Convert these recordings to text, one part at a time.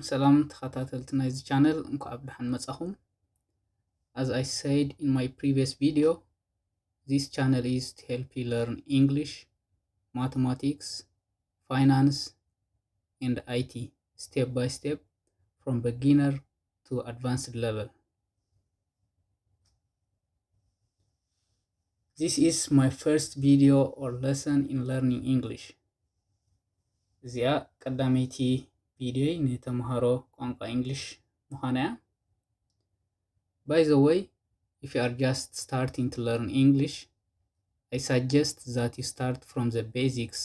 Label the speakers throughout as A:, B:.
A: ሰላም ተኸታተልቲ ናይዚ ቻነል እንኳዕ ብደሓን መጻኹም። As I said in my previous video, this channel is to help you learn English, mathematics, finance, and IT step by step from beginner to advanced level. This is my first video or lesson in learning English. እዚኣ ቀዳመይቲ ቪዲዮ ንተምሃሮ ቋንቋ እንግሊሽ ምዃና እያ። By the way, if you are just starting to learn English, I suggest that you start from the basics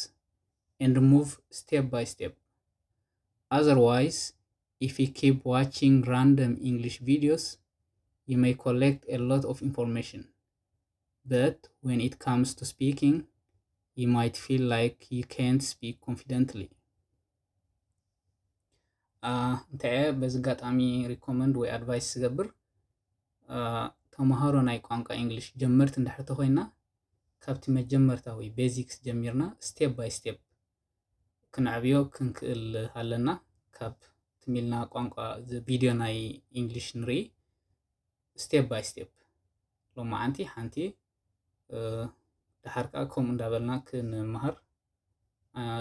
A: and move step by step. Otherwise, if you keep watching random English videos, you may collect a lot of information. But when it comes to speaking, you might feel like you can't speak confidently. እንታይ በዚ ኣጋጣሚ ሪኮመንድ ወይ ኣድቫይስ ዝገብር ተምሃሮ ናይ ቋንቋ እንግሊሽ ጀመርቲ እንድሕር ተኮይና ካብቲ መጀመርታዊ ቤዚክስ ጀሚርና ስቴፕ ባይ ስቴፕ ክንዕብዮ ክንክእል ኣለና። ካብ ትሚልና ቋንቋ ቪድዮ ናይ እንግሊሽ ንርኢ ስቴፕ ባይ ስቴፕ ሎማዓንቲ ሓንቲ ድሓርካ ከምኡ እንዳበልና ክንመሃር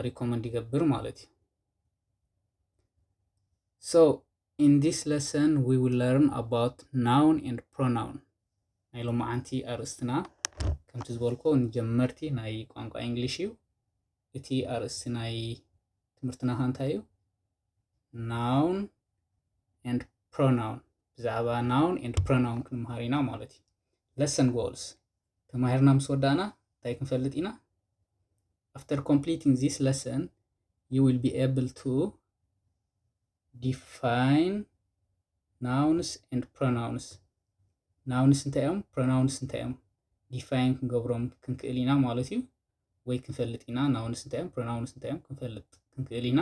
A: ሪኮመንድ ይገብር ማለት እዩ። So in this lesson we will learn about noun and pronoun. ናይ ሎማዓንቲ ኣርእስትና ከምቲ ዝበልኮ ንጀመርቲ ናይ ቋንቋ እንግሊሽ እዩ። እቲ ኣርእስቲ ናይ ትምህርትና እንታይ እዩ? noun and pronoun። ብዛዕባ noun and pronoun ክንመሃር ኢና ማለት እዩ። lesson goals ተማሂርና ምስ ወዳእና እንታይ ክንፈልጥ ኢና? After completing this lesson, you will be able to define nouns and pronouns. nouns እንታይ እዮም? pronouns እንታይ እዮም? define ክንገብሮም ክንክእል ኢና ማለት እዩ። ወይ ክንፈልጥ ኢና nouns እንታይ እዮም? pronouns እንታይ እዮም? ክንክእል ኢና።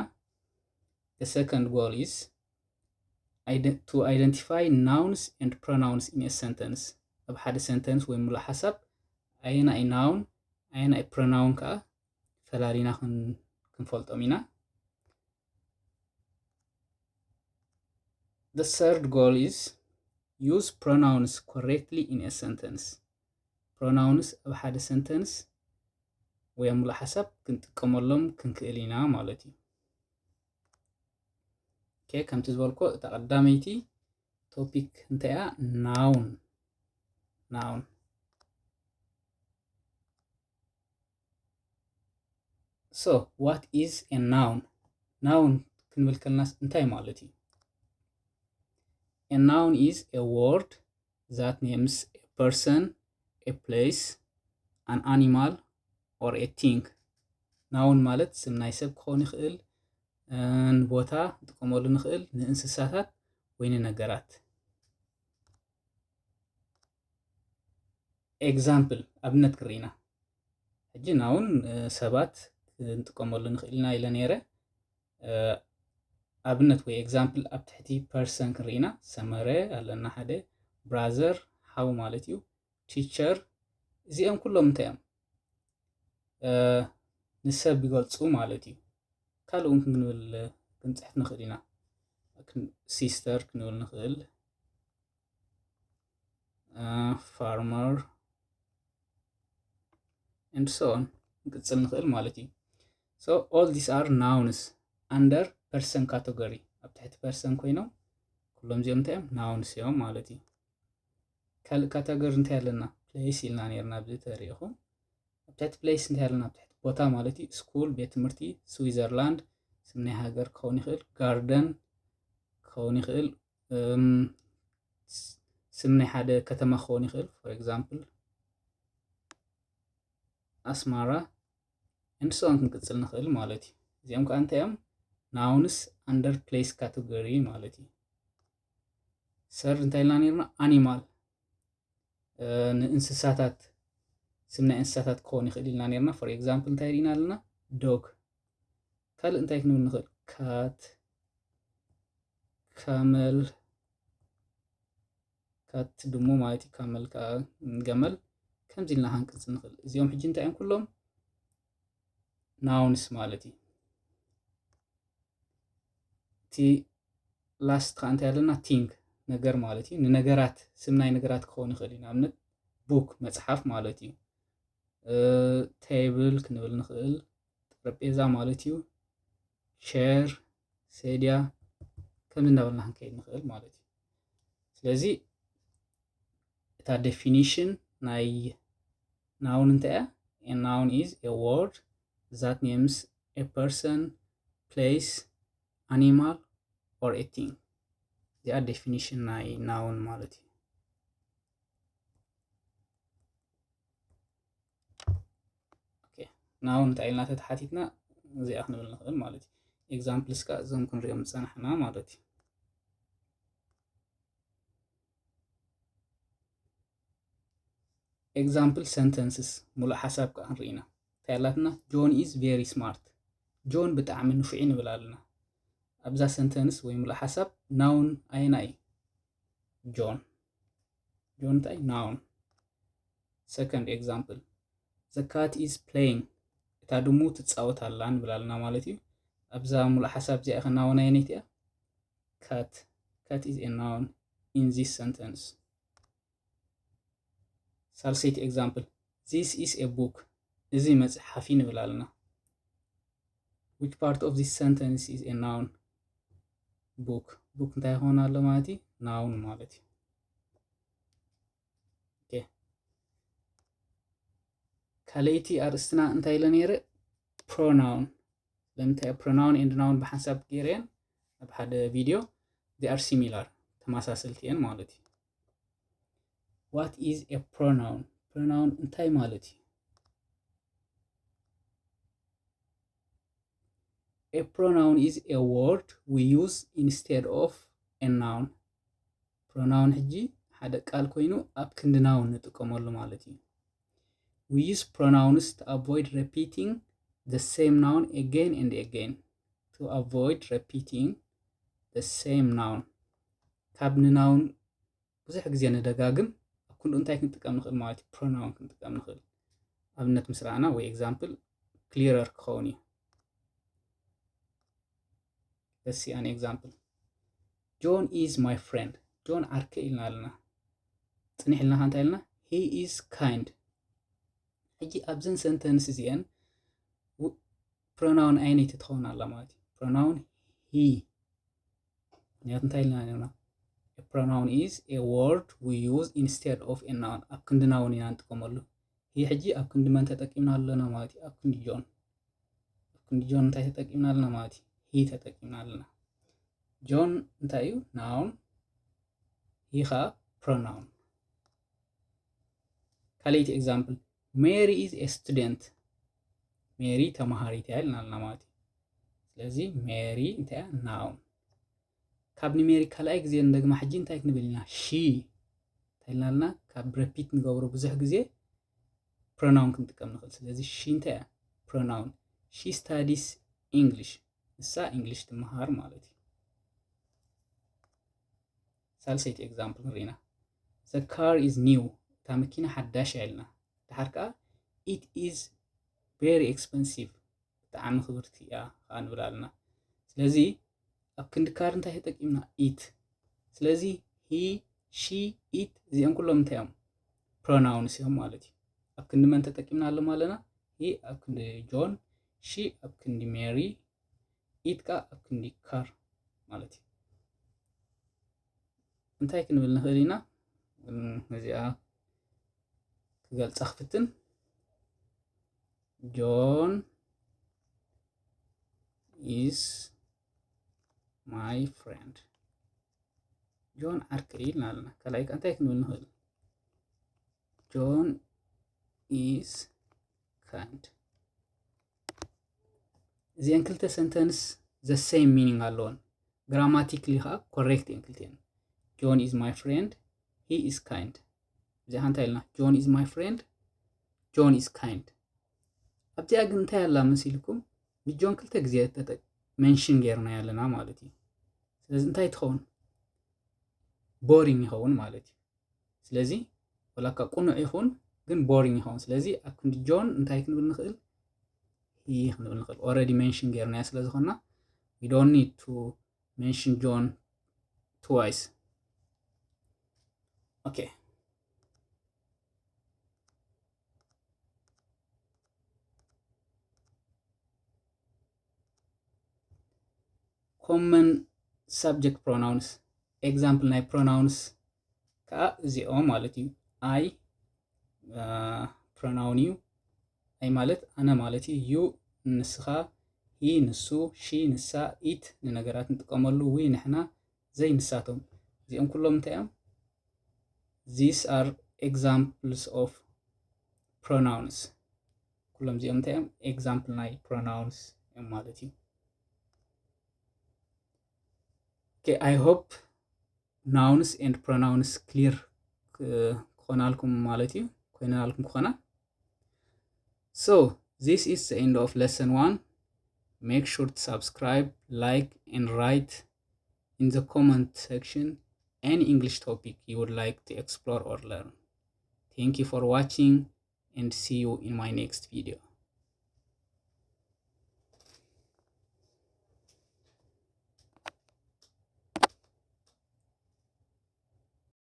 A: The second goal is to identify nouns and pronouns in a sentence. ኣብ ሓደ sentence ወይ ሙሉእ ሓሳብ ኣየና ይ noun ኣየና ይ pronoun ከዓ ፈላሊና ክንፈልጦም ኢና። The third goal is use pronouns correctly in a sentence. pronouns ኣብ ሓደ sentence ወይ ኣብ ሙሉእ ሓሳብ ክንጥቀመሎም ክንክእል ኢና ማለት እዩ። ከምቲ ዝበልኮ እታ ቀዳመይቲ ቶፒክ እንታይ እያ? noun. So what is a noun? noun ክንብል ከለና እንታይ ማለት እዩ? A noun is a word that names a person, a place, an animal, or a thing. noun ማለት ስም ናይ ሰብ ክኾን ይኽእል፣ ቦታ ንጥቀመሉ ንኽእል፣ ንእንስሳታት ወይ ንነገራት። ኤግዛምፕል ኣብነት ክርኢና ሕጂ ናውን ሰባት ንጥቀመሉ ንኽእል ኢና ኢለ ነይረ። ኣብነት ወይ ኤግዛምፕል ኣብ ትሕቲ ፐርሰን ክንርኢና ሰመረ ኣለና ሓደ፣ ብራዘር ሓው ማለት እዩ፣ ቲቸር እዚኦም ኩሎም እንታይ እዮም? ንሰብ ይገልፁ ማለት እዩ። ካልእ እውን ክንብል ክንፅሕፍ ንኽእል ኢና፣ ሲስተር ክንብል ንኽእል፣ ፋርመር and so on ንቅፅል ንኽእል ማለት እዩ። So all these are nouns under person category። ኣብ ትሕቲ ፐርሰን ኮይኖም ኩሎም እዚኦም እንታይ እዮም? nouns እዮም ማለት እዩ። ካልእ ካተጎሪ እንታይ ኣለና? ፕሌስ ኢልና ነርና ኣብዚ ተሪኢኹም። ኣብ ትሕቲ ፕሌስ እንታይ ኣለና? ኣብ ትሕቲ ቦታ ማለት እዩ። ስኩል ቤት ትምህርቲ፣ ስዊዘርላንድ ስም ናይ ሃገር ክኸውን ይኽእል፣ ጋርደን ክኸውን ይኽእል፣ ስም ናይ ሓደ ከተማ ክኸውን ይኽእል፣ ፎር ኤግዛምፕል ኣስማራ and so on ክንቅፅል ንኽእል ማለት እዩ። እዚኦም ከዓ እንታይ እዮም? nouns under place category ማለት እዩ። ሰር እንታይ ኢልና ነርና? animal ንእንስሳታት ስም ናይ እንስሳታት ክኸውን ይኽእል ኢልና ነርና። ፎር ኤግዛምፕል እንታይ ርኢና ኣለና? ዶግ። ካልእ እንታይ ክንብል ንኽእል? ካት፣ ካመል፣ ካት ድሙ ማለት እዩ። ካመል ከዓ ገመል ከምዚ ኢልና ክንቅፅል ንኽእል። እዚኦም ሕጂ እንታይ እዮም? ኩሎም nouns ማለት እዩ። እቲ ላስት ካንተ ያለና ቲንግ ነገር ማለት እዩ ንነገራት ስም ናይ ነገራት ክኾን ይኽእል እዩ ንኣብነት ቡክ መጽሓፍ ማለት እዩ ቴብል ክንብል ንኽእል ጠረጴዛ ማለት እዩ ቼር ሴድያ ከም እናበልና ክንከይድ ንኽእል ማለት እዩ ስለዚ እታ ዴፊኒሽን ናይ ናውን እንታይ እያ a noun is a word that names a person place animal or a thing the definition ናይ noun ማለት እዩ ኦኬ noun እንታይ ኢልና ተታሓቲትና እዚኣ ክንብል ንኽእል ማለት እዩ ኤግዛምፕልስ ካ እዞም ክንሪኦም ፀናሕና ማለት እዩ example sentences ሙሉእ ሓሳብ ካ ንሪኢና እንታይ ኣላትና ጆን ኢዝ ቬሪ ስማርት ጆን ብጣዕሚ ንፉዕ ንብል ኣለና ኣብዛ ሰንተንስ ወይ ሙሉእ ሓሳብ ናውን ኣይና እዩ ጆን እንታይ ናውን second example the cat is playing እታ ድሙ ትፃወት ኣላ ንብል ኣለና ማለት እዩ ኣብዛ ሙሉእ ሓሳብ እዚኣ ኸ ናውን ኣይነይቲ እያ cat is a noun in this sentence ሳልሰይቲ example this is a book እዚ መጽሓፍ ንብል ኣለና which part of this sentence is a noun book እንታይ ሆነ ኣሎ ማለት እዩ noun ማለት እዩ ኦኬ ካልአይቲ ኣርእስትና እንታይ ኢለ ነይረ pronoun ለምንታይ pronoun and noun ብሓንሳብ ገይረን ኣብ ሓደ ቪድዮ they are similar ተመሳሰልቲ እየን ማለት እዩ what is a pronoun pronoun እንታይ ማለት እዩ a pronoun is a word we use instead of a noun pronoun ሕጂ ሓደ ቃል ኮይኑ ኣብ ክንዲ ናውን ንጥቀመሉ ማለት እዩ we use pronouns to avoid repeating the same noun again and again to avoid repeating the same noun ካብ ንናውን ብዙሕ ግዜ ንደጋግም ኩሉ እንታይ ክንጥቀም ንኽእል ማለት እዩ pronoun ክንጥቀም ንኽእል ኣብነት ምስራዕና ወይ ኤግዛምፕል clearer ክኸውን እዩ let's see an example John is my friend John ዓርከ ኢልና ኣለና ፅኒሕ ኢልና እንታይ ኢልና he is kind ሕጂ ኣብዘን ሰንተንስ እዚአን pronoun ኣይነይቲ ትኸውን ኣላ ማለት እዩ pronoun he ምክንያቱ እንታይ ኢልና ነርና a pronoun is a word we use instead of a noun ኣብ ክንዲ ናውን ኢና ንጥቀመሉ ይህ ሕጂ ኣብ ክንዲ መን ተጠቂምና ኣለና ማለት እዩ ኣብ ክንዲ ጆን እንታይ ተጠቂምና ኣለና ማለት እዩ he ተጠቂምና ኣለና ጆን እንታይ እዩ ናውን he ኻ pronoun ካልአይቲ ኤግዛምፕል Mary is a student Mary ተማሃሪት እያ ኢልና ኣለና ማለት እዩ ስለዚ Mary እንታይ እያ ናውን ካብ ሜሪ ካልኣይ ግዜ እንደግማ ሕጂ እንታይ ክንብል ኢና she እንታይ ኢልና ኣለና ካብ repeat ንገብሮ ብዙሕ ግዜ pronoun ክንጥቀም ንኽእል ስለዚ she እንታይ እያ pronoun she studies English እሳ እንግሊሽ ትመሃር ማለት እዩ ሳልሰይቲ ኤግዛምፕል ንሪኢና the car is new እታ መኪና ሓዳሽ እያ ኢልና ድሓር ከዓ it is very expensive ብጣዕሚ ክብርቲ እያ ከዓ ንብል ኣለና ስለዚ ኣብ ክንዲ ካር እንታይ ተጠቂምና it ስለዚ he she it እዚኦም ኩሎም እንታይ እዮም pronouns እዮም ማለት እዩ ኣብ ክንዲ መን ተጠቂምና ኣለና ኣለና he ኣብ ክንዲ ጆን she ኣብ ክንዲ ሜሪ it ካ ኣብ ክንዲ ካር ማለት እዩ እንታይ ክንብል ንኽእል ኢና እዚኣ ክገልጻ ክፍትን ጆን is my friend ጆን ዓርከ ኢልና ኣለና ካልኣይ እንታይ ክንብል ንኽእል ጆን is kind እዚአን ክልተ ሰንተንስ the same meaning ኣለዎን grammatically ኻ correct እየን ክልተን ጆን is my friend he is kind እዚኣ እንታይ ኢልና ጆን is my friend ጆን is kind ኣብዚኣ ግን እንታይ ኣላ መሲልኩም ንጆን ክልተ ግዜ ሜንሽን ጌርና ያለና ማለት እዩ ስለዚ እንታይ ትኸውን ቦሪንግ ይኸውን ማለት እዩ ስለዚ ወላካ ቁኑዕ ይኹን ግን ቦሪንግ ይኸውን ስለዚ ኣብ ክንዲ ጆን እንታይ ክንብል ንኽእል he ክንብል ንኽእል ኦልሬዲ ሜንሽን ጌርና ስለ ዝኾንና we don't need to mention John twice. Okay. common subject pronouns example ናይ pronouns ከዓ እዚኦም ማለት እዩ I pronoun እዩ አይ ማለት አነ ማለት እዩ ዩ ንስኻ ሂ ንሱ ሺ ንሳ ኢት ንነገራት እንጥቀመሉ ወይ ንሕና ዘይንሳቶም እዚኦም ኩሎም እንታይ እዮም these are examples of pronouns ኩሎም እዚኦም እንታይ እዮም example ናይ pronouns እዮም ማለት እዩ okay I hope nouns and pronouns clear ኮናልኩም ማለት እዩ ኮይናልኩም ኮና so this is the end of lesson 1 make sure to subscribe like and write in the comment section any English topic you would like to explore or learn. Thank you for watching and see you in my next video.